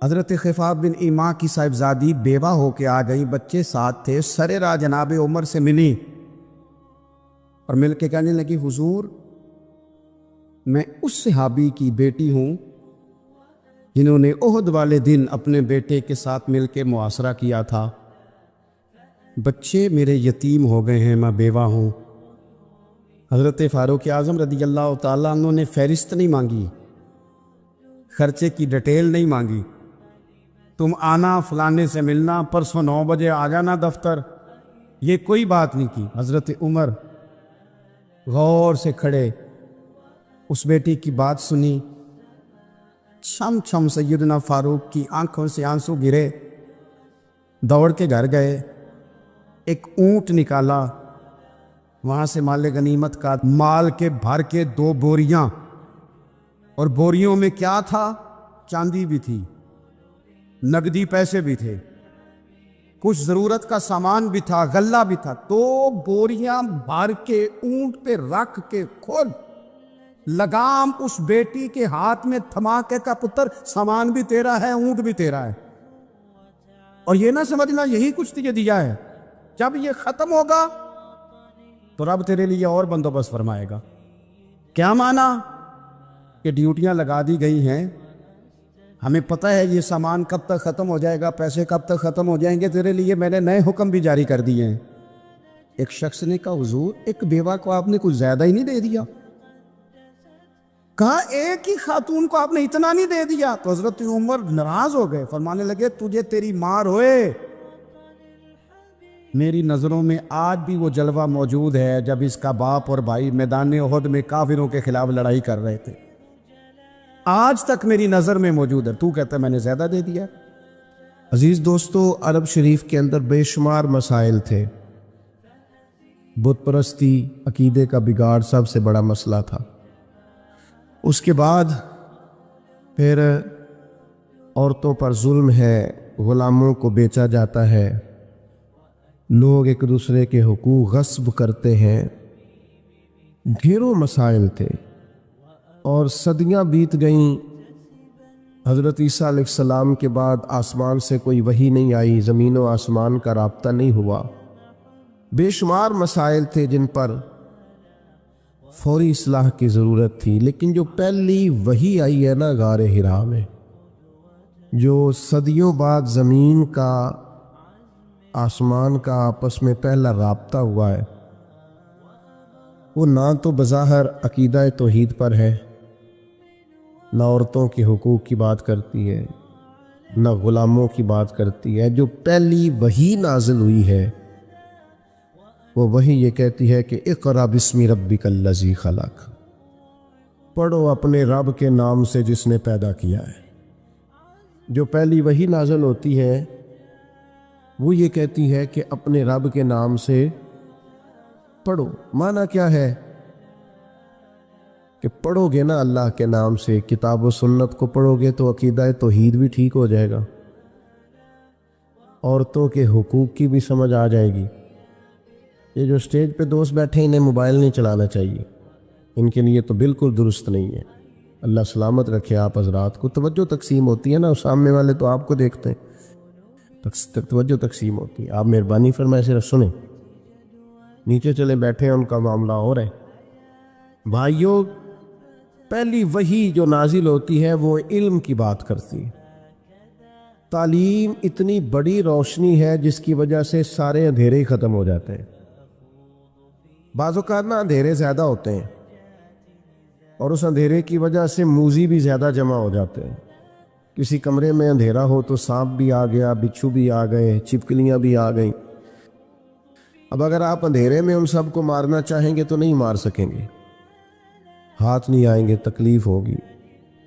حضرت خفاف بن ایما کی صاحبزادی بیوہ ہو کے آ گئی، بچے ساتھ تھے، سر راہ جناب عمر سے ملی اور مل کے کہنے لگی حضور میں اس صحابی کی بیٹی ہوں جنہوں نے احد والے دن اپنے بیٹے کے ساتھ مل کے معاشرہ کیا تھا، بچے میرے یتیم ہو گئے ہیں، میں بیوہ ہوں۔ حضرت فاروق اعظم رضی اللہ تعالیٰ عنہ نے فہرست نہیں مانگی، خرچے کی ڈیٹیل نہیں مانگی، تم آنا فلانے سے ملنا، پرسوں 9 بجے آ جانا دفتر، یہ کوئی بات نہیں کی۔ حضرت عمر غور سے کھڑے، اس بیٹی کی بات سنی، چھم چھم سیدنا فاروق کی آنکھوں سے آنسو گرے، دوڑ کے گھر گئے، ایک اونٹ نکالا، وہاں سے مال غنیمت کا مال کے بھر کے 2 بوریاں، اور بوریوں میں کیا تھا؟ چاندی بھی تھی، نقدی پیسے بھی تھے، کچھ ضرورت کا سامان بھی تھا، غلہ بھی تھا، 2 بوریاں بھر کے اونٹ پہ رکھ کے خود لگام اس بیٹی کے ہاتھ میں تھما کے کا پتر سامان بھی تیرا ہے، اونٹ بھی تیرا ہے، اور یہ نہ سمجھنا یہی کچھ تجھے دیا ہے، جب یہ ختم ہوگا تو رب تیرے لیے اور بندوبست فرمائے گا۔ کیا مانا؟ کہ ڈیوٹیاں لگا دی گئی ہیں، ہمیں پتہ ہے یہ سامان کب تک ختم ہو جائے گا، پیسے کب تک ختم ہو جائیں گے، تیرے لیے میں نے نئے حکم بھی جاری کر دیے ہیں۔ ایک شخص نے کہا حضور ایک بیوہ کو آپ نے کچھ زیادہ ہی نہیں دے دیا؟ کہا ایک ہی خاتون کو آپ نے اتنا نہیں دے دیا؟ تو حضرت عمر ناراض ہو گئے، فرمانے لگے تجھے تیری مار ہوئے، میری نظروں میں آج بھی وہ جلوہ موجود ہے جب اس کا باپ اور بھائی میدان احد میں کافروں کے خلاف لڑائی کر رہے تھے، آج تک میری نظر میں موجود ہے، تو کہتا ہے میں نے زیادہ دے دیا۔ عزیز دوستو، عرب شریف کے اندر بے شمار مسائل تھے، بت پرستی، عقیدے کا بگاڑ سب سے بڑا مسئلہ تھا۔ اس کے بعد پھر عورتوں پر ظلم ہے، غلاموں کو بیچا جاتا ہے، لوگ ایک دوسرے کے حقوق غصب کرتے ہیں، ڈھیروں مسائل تھے، اور صدیاں بیت گئیں۔ حضرت عیسیٰ علیہ السلام کے بعد آسمان سے کوئی وحی نہیں آئی، زمین و آسمان کا رابطہ نہیں ہوا، بے شمار مسائل تھے جن پر فوری اصلاح کی ضرورت تھی۔ لیکن جو پہلی وحی آئی ہے نا غار حرا میں، جو صدیوں بعد زمین کا آسمان کا آپس میں پہلا رابطہ ہوا ہے، وہ نہ تو بظاہر عقیدہ توحید پر ہے، نہ عورتوں کے حقوق کی بات کرتی ہے، نہ غلاموں کی بات کرتی ہے۔ جو پہلی وحی نازل ہوئی ہے وہ وحی یہ کہتی ہے کہ اقرأ بسم ربک الذی خلق، پڑھو اپنے رب کے نام سے جس نے پیدا کیا ہے۔ جو پہلی وحی نازل ہوتی ہے وہ یہ کہتی ہے کہ اپنے رب کے نام سے پڑھو۔ معنی کیا ہے؟ کہ پڑھو گے نا اللہ کے نام سے، کتاب و سنت کو پڑھو گے تو عقیدہ توحید بھی ٹھیک ہو جائے گا، عورتوں کے حقوق کی بھی سمجھ آ جائے گی۔ یہ جو اسٹیج پہ دوست بیٹھے انہیں موبائل نہیں چلانا چاہیے، ان کے لیے تو بالکل درست نہیں ہے۔ اللہ سلامت رکھے آپ حضرات کو۔ توجہ تقسیم ہوتی ہے نا، سامنے والے تو آپ کو دیکھتے ہیں، توجہ تقسیم ہوتی ہے، آپ مہربانی فرمائے صرف سنیں، نیچے چلے بیٹھے ہیں، ان کا معاملہ ہو رہا ہے۔ بھائیوں، پہلی وحی جو نازل ہوتی ہے وہ علم کی بات کرتی ہے۔ تعلیم اتنی بڑی روشنی ہے جس کی وجہ سے سارے اندھیرے ہی ختم ہو جاتے ہیں۔ بعض اوقات نا اندھیرے زیادہ ہوتے ہیں اور اس اندھیرے کی وجہ سے موذی بھی زیادہ جمع ہو جاتے ہیں۔ کسی کمرے میں اندھیرا ہو تو سانپ بھی آ گیا، بچھو بھی آ گئے، چھپکلیاں بھی آ گئیں۔ اب اگر آپ اندھیرے میں ان سب کو مارنا چاہیں گے تو نہیں مار سکیں گے، ہاتھ نہیں آئیں گے، تکلیف ہوگی۔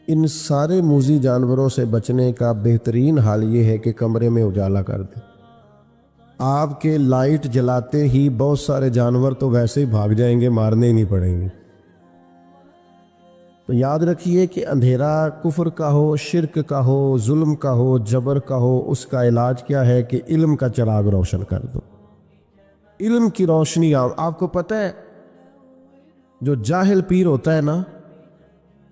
ان سارے موذی جانوروں سے بچنے کا بہترین حال یہ ہے کہ کمرے میں اجالا کر دیں۔ آپ کے لائٹ جلاتے ہی بہت سارے جانور تو ویسے ہی بھاگ جائیں گے، مارنے ہی نہیں پڑیں گے۔ تو یاد رکھیے کہ اندھیرا کفر کا ہو، شرک کا ہو، ظلم کا ہو، جبر کا ہو، اس کا علاج کیا ہے کہ علم کا چراغ روشن کر دو۔ علم کی روشنی آپ کو پتہ ہے، جو جاہل پیر ہوتا ہے نا،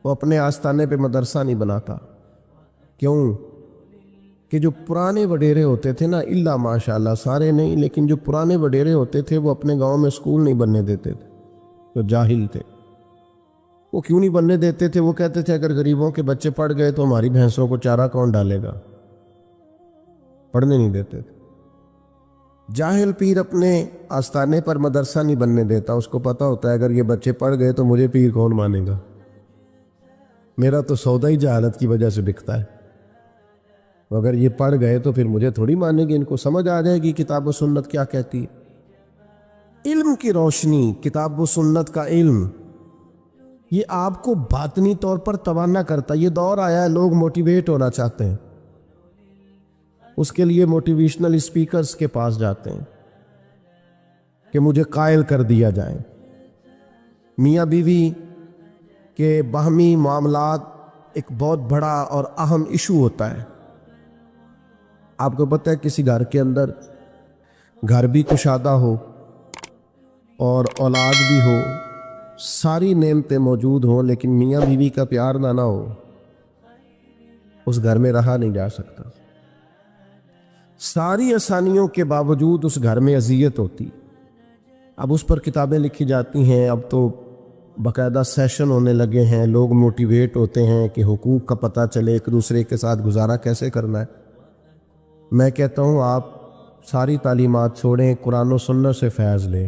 وہ اپنے آستانے پہ مدرسہ نہیں بناتا۔ کیوں؟ کہ جو پرانے وڈیرے ہوتے تھے نا، الا ماشاءاللہ سارے نہیں، لیکن جو پرانے وڈیرے ہوتے تھے وہ اپنے گاؤں میں اسکول نہیں بننے دیتے تھے. جو جاہل تھے وہ کیوں نہیں بننے دیتے تھے؟ وہ کہتے تھے اگر غریبوں کے بچے پڑھ گئے تو ہماری بھینسوں کو چارہ کون ڈالے گا، پڑھنے نہیں دیتے تھے. جاہل پیر اپنے آستانے پر مدرسہ نہیں بننے دیتا، اس کو پتہ ہوتا ہے اگر یہ بچے پڑھ گئے تو مجھے پیر کون مانے گا، میرا تو سودا ہی جہالت کی وجہ سے بکتا ہے. اگر یہ پڑھ گئے تو پھر مجھے تھوڑی مانیں گے، ان کو سمجھ آ جائے گی کتاب و سنت کیا کہتی ہے. علم کی روشنی، کتاب و سنت کا علم، یہ آپ کو باطنی طور پر توانا کرتا ہے. یہ دور آیا ہے لوگ موٹیویٹ ہونا چاہتے ہیں، اس کے لیے موٹیویشنل اسپیکرز کے پاس جاتے ہیں کہ مجھے قائل کر دیا جائے. میاں بیوی کے باہمی معاملات ایک بہت بڑا اور اہم ایشو ہوتا ہے. آپ کو پتہ ہے کسی گھر کے اندر گھر بھی کشادہ ہو اور اولاد بھی ہو، ساری نعمتیں موجود ہوں، لیکن میاں بیوی کا پیار نہ ہو، اس گھر میں رہا نہیں جا سکتا. ساری آسانیوں کے باوجود اس گھر میں اذیت ہوتی. اب اس پر کتابیں لکھی جاتی ہیں، اب تو باقاعدہ سیشن ہونے لگے ہیں، لوگ موٹیویٹ ہوتے ہیں کہ حقوق کا پتہ چلے، ایک دوسرے کے ساتھ گزارا کیسے کرنا ہے. میں کہتا ہوں آپ ساری تعلیمات چھوڑیں، قرآن و سنت سے فیض لیں،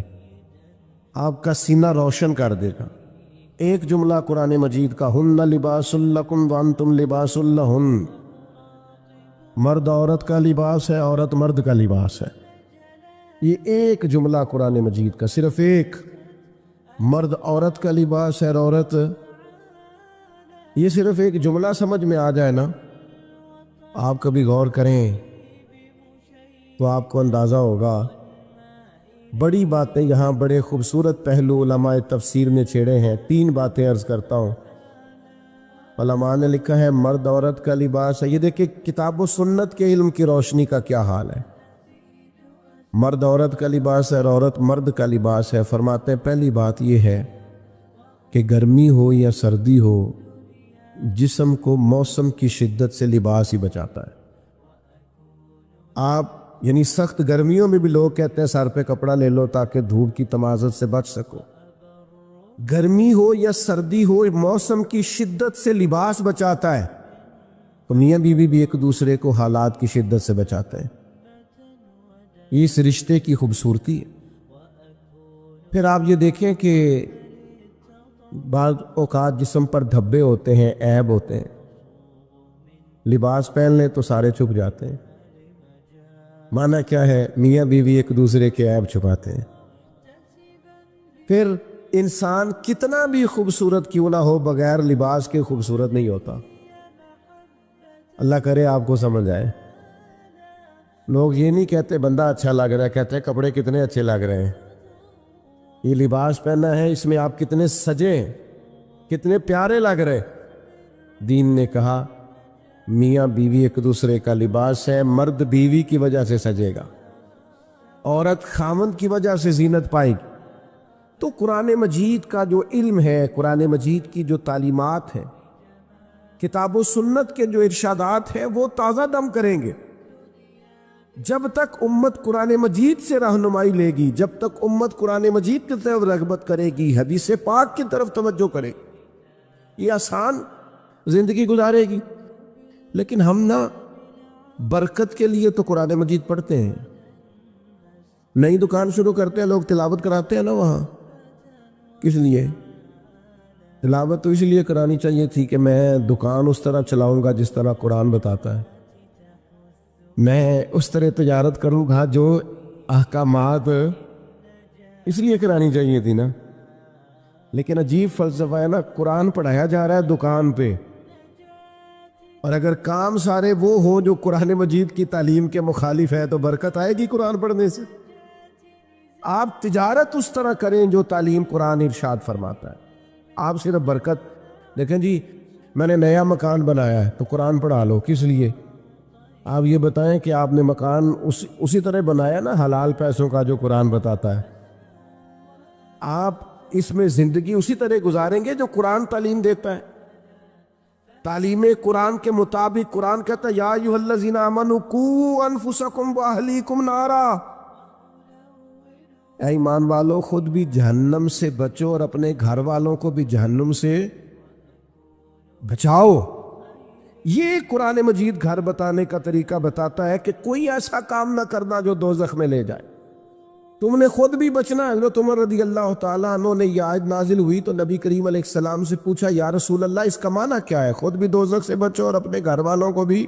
آپ کا سینہ روشن کر دے گا. ایک جملہ قرآن مجید کا، ہن لباس لکم وانتم لباس لہن، مرد عورت کا لباس ہے، عورت مرد کا لباس ہے. یہ ایک جملہ قرآن مجید کا، صرف ایک، مرد عورت کا لباس ہے اور عورت، یہ صرف ایک جملہ سمجھ میں آ جائے نا، آپ کبھی غور کریں تو آپ کو اندازہ ہوگا. بڑی باتیں یہاں، بڑے خوبصورت پہلو علماء تفسیر نے چھیڑے ہیں. 3 باتیں عرض کرتا ہوں. علماء نے لکھا ہے مرد عورت کا لباس ہے. یہ دیکھیں کتاب و سنت کے علم کی روشنی کا کیا حال ہے. مرد عورت کا لباس ہے اور عورت مرد کا لباس ہے. فرماتے ہیں پہلی بات یہ ہے کہ گرمی ہو یا سردی ہو، جسم کو موسم کی شدت سے لباس ہی بچاتا ہے. آپ یعنی سخت گرمیوں میں بھی لوگ کہتے ہیں سر پہ کپڑا لے لو تاکہ دھوپ کی تمازت سے بچ سکو. گرمی ہو یا سردی ہو، موسم کی شدت سے لباس بچاتا ہے. تو میاں بیوی بھی ایک دوسرے کو حالات کی شدت سے بچاتے ہیں. یہ اس رشتے کی خوبصورتی ہے. پھر آپ یہ دیکھیں کہ بعض اوقات جسم پر دھبے ہوتے ہیں، عیب ہوتے ہیں، لباس پہن لیں تو سارے چھپ جاتے ہیں. معنی کیا ہے؟ میاں بیوی ایک دوسرے کے عیب چھپاتے ہیں. پھر انسان کتنا بھی خوبصورت کیوں نہ ہو، بغیر لباس کے خوبصورت نہیں ہوتا. اللہ کرے آپ کو سمجھ آئے. لوگ یہ نہیں کہتے بندہ اچھا لگ رہا ہے، کہتے ہیں کپڑے کتنے اچھے لگ رہے ہیں. یہ لباس پہنا ہے، اس میں آپ کتنے سجے، کتنے پیارے لگ رہے. دین نے کہا میاں بیوی ایک دوسرے کا لباس ہے. مرد بیوی کی وجہ سے سجے گا، عورت خامند کی وجہ سے زینت پائے گی. تو قرآن مجید کا جو علم ہے، قرآن مجید کی جو تعلیمات ہیں، کتاب و سنت کے جو ارشادات ہیں، وہ تازہ دم کریں گے. جب تک امت قرآن مجید سے رہنمائی لے گی، جب تک امت قرآن مجید کی طرف رغبت کرے گی، حدیث پاک کی طرف توجہ کرے گی، یہ آسان زندگی گزارے گی. لیکن ہم نا برکت کے لیے تو قرآن مجید پڑھتے ہیں. نئی دکان شروع کرتے ہیں لوگ، تلاوت کراتے ہیں نا وہاں. کس لیے تلاوت؟ تو اس لیے کرانی چاہیے تھی کہ میں دکان اس طرح چلاؤں گا جس طرح قرآن بتاتا ہے، میں اس طرح تجارت کروں گا جو احکامات، اس لیے کرانی چاہیے تھی نا. لیکن عجیب فلسفہ ہے نا، قرآن پڑھایا جا رہا ہے دکان پہ، اور اگر کام سارے وہ ہوں جو قرآن مجید کی تعلیم کے مخالف ہے تو برکت آئے گی قرآن پڑھنے سے؟ آپ تجارت اس طرح کریں جو تعلیم قرآن ارشاد فرماتا ہے. آپ صرف برکت دیکھیں جی میں نے نیا مکان بنایا ہے تو قرآن پڑھا لو. کس لیے؟ آپ یہ بتائیں کہ آپ نے مکان اسی طرح بنایا نا حلال پیسوں کا جو قرآن بتاتا ہے. آپ اس میں زندگی اسی طرح گزاریں گے جو قرآن تعلیم دیتا ہے. تعلیم قرآن کے مطابق قرآن کہتا ہے یا ایھا الذین آمنوا قوا انفسکم واہلیکم نارا، اے ایمان والو خود بھی جہنم سے بچو اور اپنے گھر والوں کو بھی جہنم سے بچاؤ۔ یہ قرآن مجید گھر بتانے کا طریقہ بتاتا ہے کہ کوئی ایسا کام نہ کرنا جو دوزخ میں لے جائے، تم نے خود بھی بچنا ہے۔ حضرت عمر رضی اللہ تعالیٰ عنہ نے یہ آیت نازل ہوئی تو نبی کریم علیہ السلام سے پوچھا یا رسول اللہ اس کا معنی کیا ہے؟ خود بھی دوزخ سے بچو اور اپنے گھر والوں کو بھی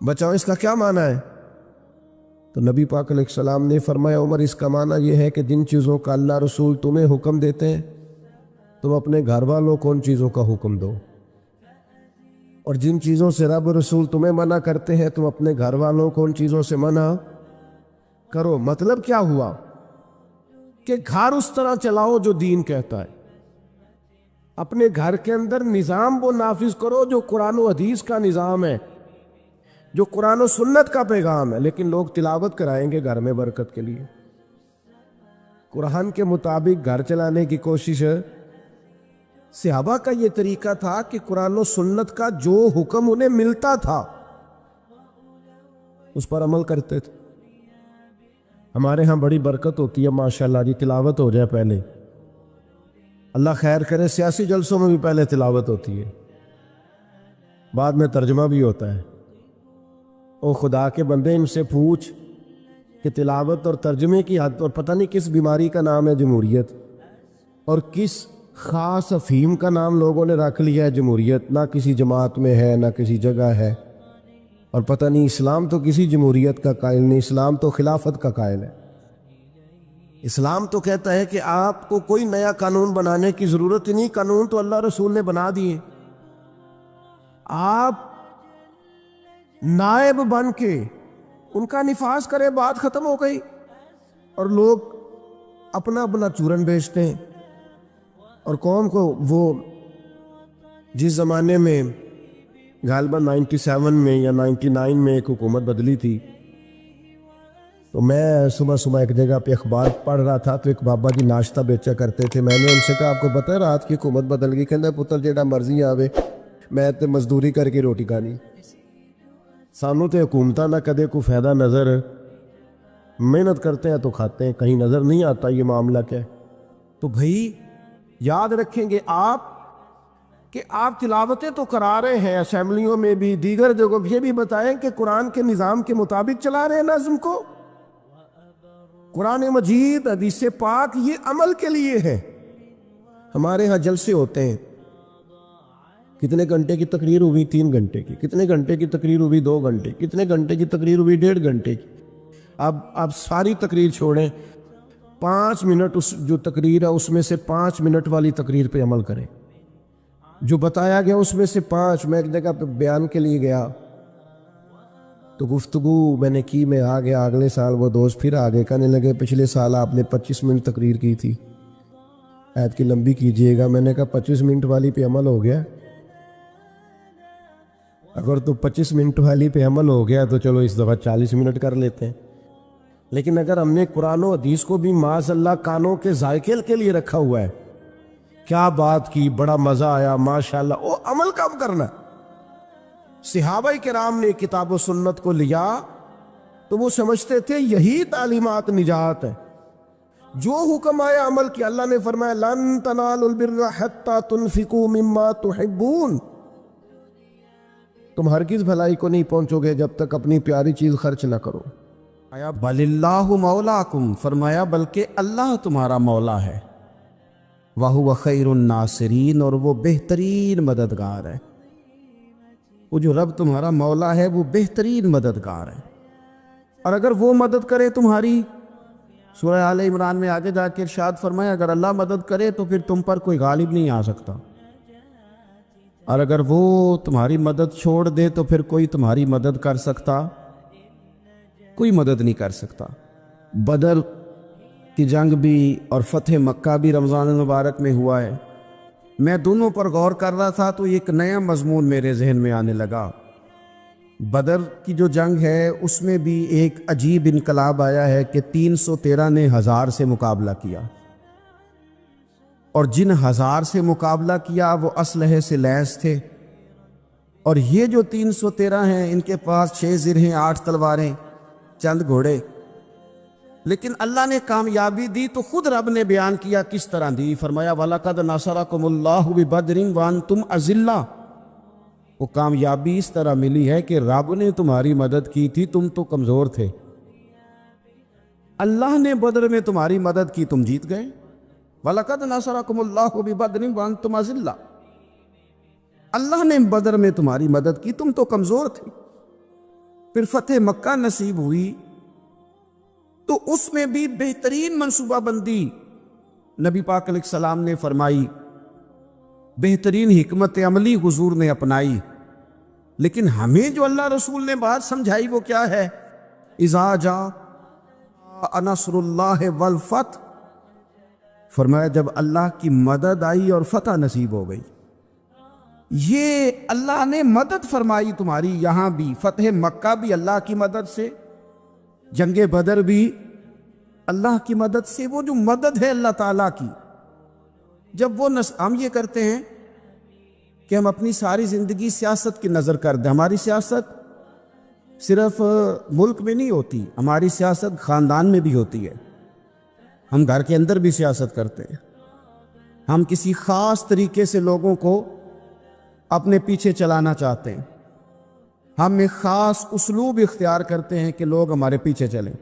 بچاؤ، اس کا کیا معنی ہے؟ تو نبی پاک علیہ السلام نے فرمایا عمر اس کا معنی یہ ہے کہ جن چیزوں کا اللہ رسول تمہیں حکم دیتے ہیں تم اپنے گھر والوں کو ان چیزوں کا حکم دو، اور جن چیزوں سے رب رسول تمہیں منع کرتے ہیں تم اپنے گھر والوں کو ان چیزوں سے منع کرو۔ مطلب کیا ہوا کہ گھر اس طرح چلاؤ جو دین کہتا ہے، اپنے گھر کے اندر نظام وہ نافذ کرو جو قرآن و حدیث کا نظام ہے، جو قرآن و سنت کا پیغام ہے، لیکن لوگ تلاوت کرائیں گے گھر میں برکت کے لیے۔ قرآن کے مطابق گھر چلانے کی کوشش ہے۔ صحابہ کا یہ طریقہ تھا کہ قرآن و سنت کا جو حکم انہیں ملتا تھا اس پر عمل کرتے تھے۔ ہمارے ہاں بڑی برکت ہوتی ہے ماشاءاللہ جی، تلاوت ہو جائے پہلے، اللہ خیر کرے، سیاسی جلسوں میں بھی پہلے تلاوت ہوتی ہے، بعد میں ترجمہ بھی ہوتا ہے۔ او خدا کے بندے ان سے پوچھ کہ تلاوت اور ترجمے کی حد، اور پتہ نہیں کس بیماری کا نام ہے جمہوریت، اور کس خاص افہیم کا نام لوگوں نے رکھ لیا ہے جمہوریت، نہ کسی جماعت میں ہے نہ کسی جگہ ہے، اور پتہ نہیں اسلام تو کسی جمہوریت کا قائل نہیں، اسلام تو خلافت کا قائل ہے۔ اسلام تو کہتا ہے کہ آپ کو کوئی نیا قانون بنانے کی ضرورت ہی نہیں، قانون تو اللہ رسول نے بنا دیے، آپ نائب بن کے ان کا نفاذ کرے، بات ختم ہو گئی۔ اور لوگ اپنا اپنا چورن بیچتے ہیں، اور قوم کو وہ جس زمانے میں غالباً 97 میں یا 99 میں ایک حکومت بدلی تھی، تو میں صبح صبح ایک جگہ پہ اخبار پڑھ رہا تھا تو ایک بابا جی ناشتہ بیچا کرتے تھے۔ میں نے ان سے کہا آپ کو پتہ ہے رات کی حکومت بدل گئی؟ کہنا پتر جیڑا مرضی آوے، میں تے مزدوری کر کے روٹی کھانی، سانوں تے حکومتاں نہ کدے کوئی فائدہ نظر، محنت کرتے ہیں تو کھاتے ہیں، کہیں نظر نہیں آتا یہ معاملہ کیا ہے۔ تو بھائی یاد رکھیں گے آپ کہ آپ تلاوتیں تو کرا رہے ہیں اسمبلیوں میں بھی، دیگر جگہوں، یہ بھی بتائیں کہ قرآن کے نظام کے مطابق چلا رہے ہیں نظم کو۔ قرآن مجید حدیث پاک یہ عمل کے لیے ہے۔ ہمارے ہاں جلسے ہوتے ہیں، کتنے گھنٹے کی تقریر ہوئی؟ 3 گھنٹے کی۔ کتنے گھنٹے کی تقریر ہوئی؟ 2 گھنٹے۔ کتنے گھنٹے کی تقریر ہوئی؟ 1.5 گھنٹے کی۔ اب ساری تقریر چھوڑیں، 5 منٹ اس جو تقریر ہے اس میں سے 5 منٹ والی تقریر پہ عمل کریں، جو بتایا گیا اس میں سے 5۔ میں ایک جگہ پہ بیان کے لیے گیا تو گفتگو میں نے کی، میں آ گیا، اگلے سال وہ دوست پھر آگے کہنے لگے پچھلے سال آپ نے 25 منٹ تقریر کی تھی، عید کی لمبی کیجئے گا۔ میں نے کہا 25 منٹ والی پہ عمل ہو گیا؟ اگر تو 25 منٹ والی پہ عمل ہو گیا تو چلو اس دفعہ 40 منٹ کر لیتے ہیں، لیکن اگر ہم نے قرآن و حدیث کو بھی معاذ اللہ کانوں کے ذائقے کے لیے رکھا ہوا ہے، کیا بات کی، بڑا مزہ آیا ماشاءاللہ، وہ عمل کم کرنا۔ صحابہ کرام نے کتاب و سنت کو لیا تو وہ سمجھتے تھے یہی تعلیمات نجات ہے، جو حکم آیا عمل کیا۔ اللہ نے فرمایا لن تنالوا البر حتی تنفقوا مما تحبون، تم ہرگز بھلائی کو نہیں پہنچو گے جب تک اپنی پیاری چیز خرچ نہ کرو۔ آیا بل اللہ مولاکم، فرمایا بلکہ اللہ تمہارا مولا ہے، وَهُوَ خَيْرُ النَّاصِرِينَ، اور وہ بہترین مددگار ہے۔ وہ جو رب تمہارا مولا ہے وہ بہترین مددگار ہے، اور اگر وہ مدد کرے تمہاری، سورہ آل عمران میں آگے جا کے ارشاد فرمایا اگر اللہ مدد کرے تو پھر تم پر کوئی غالب نہیں آ سکتا، اور اگر وہ تمہاری مدد چھوڑ دے تو پھر کوئی تمہاری مدد کر سکتا؟ کوئی مدد نہیں کر سکتا۔ بدر کی جنگ بھی اور فتح مکہ بھی رمضان المبارک میں ہوا ہے۔ میں دونوں پر غور کر رہا تھا تو ایک نیا مضمون میرے ذہن میں آنے لگا۔ بدر کی جو جنگ ہے اس میں بھی ایک عجیب انقلاب آیا ہے کہ 313 نے 1000 سے مقابلہ کیا، اور جن 1000 سے مقابلہ کیا وہ اسلحے سے لیس تھے، اور یہ جو 313 ہیں ان کے پاس 6 زرہیں 8 تلواریں چند گھوڑے، لیکن اللہ نے کامیابی دی تو خود رب نے بیان کیا کس طرح دی، فرمایا وَلَقَدْ نَصَرَكُمُ اللَّهُ بِبَدْرٍ وَأَنْتُمْ أَذِلَّةٌ۔ وہ کامیابی اس طرح ملی ہے کہ رب نے تمہاری مدد کی تھی، تم تو کمزور تھے، اللہ نے بدر میں تمہاری مدد کی، تم جیت گئے۔ وَلَقَدْ نَصَرَكُمُ اللَّهُ بِبَدْرٍ وَأَنْتُمْ أَذِلَّةٌ، اللہ نے بدر میں تمہاری مدد کی، تم تو کمزور تھے۔ پھر فتح مکہ نصیب ہوئی تو اس میں بھی بہترین منصوبہ بندی نبی پاک علیہ السلام نے فرمائی، بہترین حکمت عملی حضور نے اپنائی، لیکن ہمیں جو اللہ رسول نے بات سمجھائی وہ کیا ہے؟ اذا جاء نصر اللہ والفتح، فرمایا جب اللہ کی مدد آئی اور فتح نصیب ہو گئی۔ یہ اللہ نے مدد فرمائی تمہاری، یہاں بھی فتح مکہ بھی اللہ کی مدد سے، جنگ بدر بھی اللہ کی مدد سے۔ وہ جو مدد ہے اللہ تعالیٰ کی، جب وہ ہم یہ کرتے ہیں کہ ہم اپنی ساری زندگی سیاست کی نظر کر دیں، ہماری سیاست صرف ملک میں نہیں ہوتی، ہماری سیاست خاندان میں بھی ہوتی ہے، ہم گھر کے اندر بھی سیاست کرتے ہیں، ہم کسی خاص طریقے سے لوگوں کو اپنے پیچھے چلانا چاہتے ہیں، ہم ایک خاص اسلوب اختیار کرتے ہیں کہ لوگ ہمارے پیچھے چلیں۔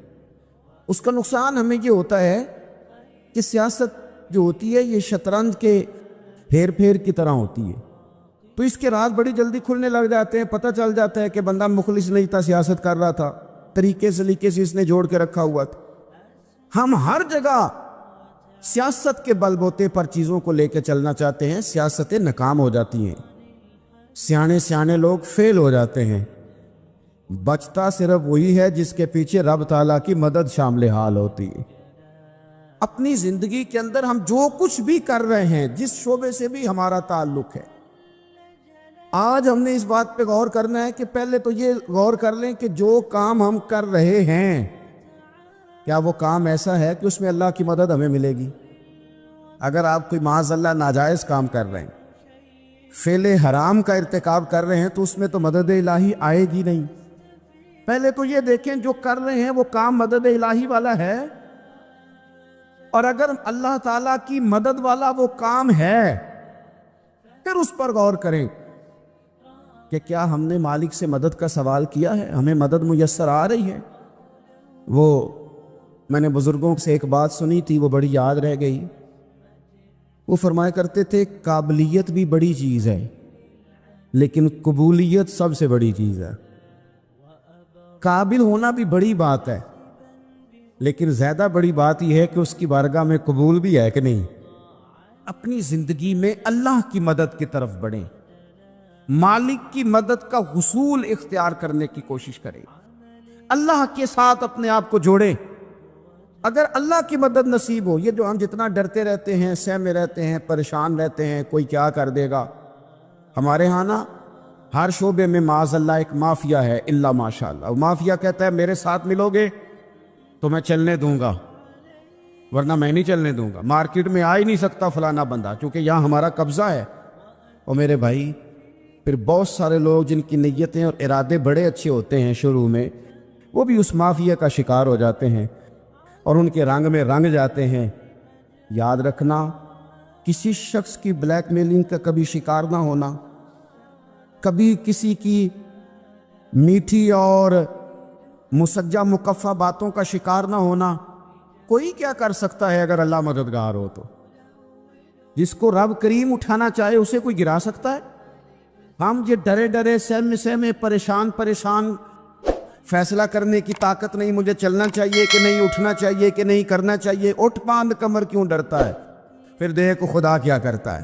اس کا نقصان ہمیں یہ ہوتا ہے کہ سیاست جو ہوتی ہے یہ شطرنج کے ہیر پھیر کی طرح ہوتی ہے، تو اس کے راز بڑی جلدی کھلنے لگ جاتے ہیں، پتہ چل جاتا ہے کہ بندہ مخلص نہیں تھا، سیاست کر رہا تھا، طریقے سلیقے سے اس نے جوڑ کے رکھا ہوا تھا۔ ہم ہر جگہ سیاست کے بل بوتے پر چیزوں کو لے کے چلنا چاہتے ہیں، سیاستیں ناکام ہو جاتی ہیں، سیانے لوگ فیل ہو جاتے ہیں، بچتا صرف وہی ہے جس کے پیچھے رب تعالیٰ کی مدد شامل حال ہوتی ہے۔ اپنی زندگی کے اندر ہم جو کچھ بھی کر رہے ہیں، جس شعبے سے بھی ہمارا تعلق ہے، آج ہم نے اس بات پہ غور کرنا ہے کہ پہلے تو یہ غور کر لیں کہ جو کام ہم کر رہے ہیں کیا وہ کام ایسا ہے کہ اس میں اللہ کی مدد ہمیں ملے گی؟ اگر آپ کوئی معاذ اللہ ناجائز کام کر رہے ہیں، فعل حرام کا ارتکاب کر رہے ہیں، تو اس میں تو مدد الہی آئے گی نہیں۔ پہلے تو یہ دیکھیں جو کر رہے ہیں وہ کام مدد الہی والا ہے، اور اگر اللہ تعالیٰ کی مدد والا وہ کام ہے پھر اس پر غور کریں کہ کیا ہم نے مالک سے مدد کا سوال کیا ہے، ہمیں مدد میسر آ رہی ہے۔ وہ میں نے بزرگوں سے ایک بات سنی تھی، وہ بڑی یاد رہ گئی۔ وہ فرمایا کرتے تھے قابلیت بھی بڑی چیز ہے لیکن قبولیت سب سے بڑی چیز ہے۔ قابل ہونا بھی بڑی بات ہے لیکن زیادہ بڑی بات یہ ہے کہ اس کی بارگاہ میں قبول بھی ہے کہ نہیں۔ اپنی زندگی میں اللہ کی مدد کی طرف بڑھیں، مالک کی مدد کا حصول اختیار کرنے کی کوشش کریں، اللہ کے ساتھ اپنے آپ کو جوڑیں۔ اگر اللہ کی مدد نصیب ہو، یہ جو ہم جتنا ڈرتے رہتے ہیں، سہمے رہتے ہیں، پریشان رہتے ہیں کوئی کیا کر دے گا، ہمارے ہاں نا ہر شعبے میں معاذ اللہ ایک مافیا ہے، الا ماشاء اللہ۔ وہ مافیا کہتا ہے میرے ساتھ ملو گے تو میں چلنے دوں گا، ورنہ میں نہیں چلنے دوں گا، مارکیٹ میں آ ہی نہیں سکتا فلانا بندہ کیونکہ یہاں ہمارا قبضہ ہے۔ اور میرے بھائی پھر بہت سارے لوگ جن کی نیتیں اور ارادے بڑے اچھے ہوتے ہیں شروع میں، وہ بھی اس مافیا کا شکار ہو جاتے ہیں اور ان کے رنگ میں رنگ جاتے ہیں۔ یاد رکھنا، کسی شخص کی بلیک میلنگ کا کبھی شکار نہ ہونا، کبھی کسی کی میٹھی اور مسجع مکفہ باتوں کا شکار نہ ہونا۔ کوئی کیا کر سکتا ہے اگر اللہ مددگار ہو تو؟ جس کو رب کریم اٹھانا چاہے اسے کوئی گرا سکتا ہے؟ ہم یہ ڈرے ڈرے سہمے پریشان فیصلہ کرنے کی طاقت نہیں، مجھے چلنا چاہیے کہ نہیں، اٹھنا چاہیے کہ نہیں، کرنا چاہیے، اٹھ باندھ کمر کیوں ڈرتا ہے؟ پھر دیکھ خدا کیا کرتا ہے۔